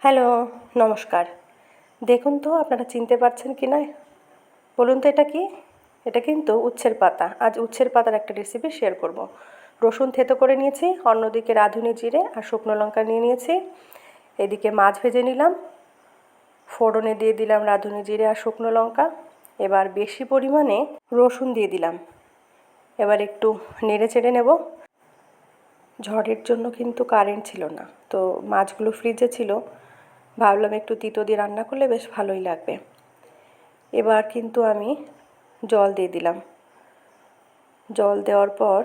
Hello, নমস্কার। দেখুন তো আপনারা চিনতে পারছেন কি না? বলুন তো এটা কি? এটা কিন্তু উচ্ছের পাতা। আজ উচ্ছের পাতার একটা রেসিপি শেয়ার করব। রসুন থেতো করে নিয়েছি, অন্যদিকে রাঁধুনি জিরে আর শুকনো লঙ্কা নিয়ে নিয়েছি। এদিকে মাছ ভেজে নিলাম, ফোড়নে দিয়ে দিলাম রাঁধুনি জিরে আর শুকনো লঙ্কা। এবার বেশি পরিমাণে রসুন দিয়ে দিলাম। এবার একটু নেড়ে চেড়ে নেব। ঝড়ের জন্য কিন্তু কারেন্ট ছিল না, তো মাছগুলো ফ্রিজে ছিল, ভাবলাম একটু তিতো দিয়ে রান্না করলে বেশ ভালোই লাগবে। এবার কিন্তু আমি জল দিয়ে দিলাম। জল দেওয়ার পর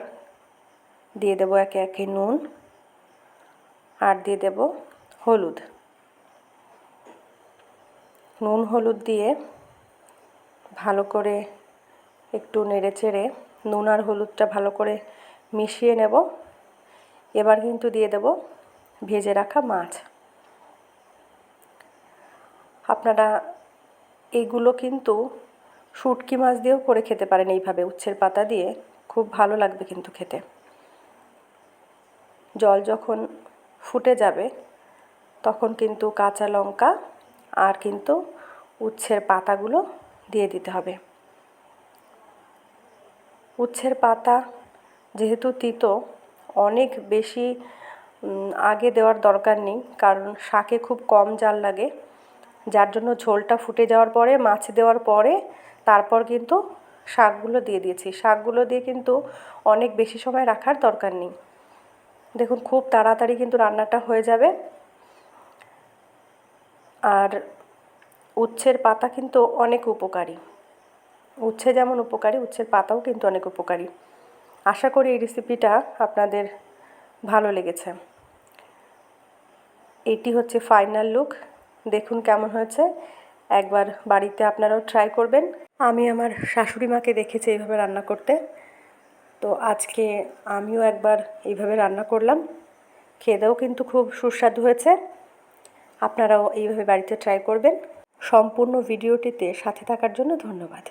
দিয়ে দেবো একে একে নুন আর দিয়ে দেব হলুদ। নুন হলুদ দিয়ে ভালো করে একটু নেড়ে চেড়ে নুন আর হলুদটা ভালো করে মিশিয়ে নেব। এবার কিন্তু দিয়ে দেব ভেজে রাখা মাছ। আপনারা এইগুলো কিন্তু শুটকি মাছ দিয়েও করে খেতে পারেন, এইভাবে উচ্ছের পাতা দিয়ে খুব ভালো লাগবে কিন্তু খেতে। জল যখন ফুটে যাবে তখন কিন্তু কাঁচা লঙ্কা আর কিন্তু উচ্ছের পাতাগুলো দিয়ে দিতে হবে। উচ্ছের পাতা যেহেতু তিতো, অনেক বেশি আগে দেওয়ার দরকার নেই, কারণ শাকে খুব কম জাল লাগে, যার জন্য ঝোলটা ফুটে যাওয়ার পরে মাছ দেওয়ার পরে তারপর কিন্তু শাকগুলো দিয়ে দিয়েছি। শাকগুলো দিয়ে কিন্তু অনেক বেশি সময় রাখার দরকার নেই। দেখুন খুব তাড়াতাড়ি কিন্তু রান্নাটা হয়ে যাবে। আর উচ্ছের পাতা কিন্তু অনেক উপকারী। উচ্ছে যেমন উপকারী, উচ্ছের পাতাও কিন্তু অনেক উপকারী। আশা করি এই রেসিপিটা আপনাদের ভালো লেগেছে। এটি হচ্ছে ফাইনাল লুক। দেখুন কেমন হয়েছে। একবার বাড়িতে আপনারাও ট্রাই করবেন। আমি আমার শাশুড়ি মাকে দেখেছি এইভাবে রান্না করতে, তো আজকে আমিও একবার এইভাবে রান্না করলাম। খেতেও কিন্তু খুব সুস্বাদু হয়েছে। আপনারাও এইভাবে বাড়িতে ট্রাই করবেন। সম্পূর্ণ ভিডিওটিতে সাথে থাকার জন্য ধন্যবাদ।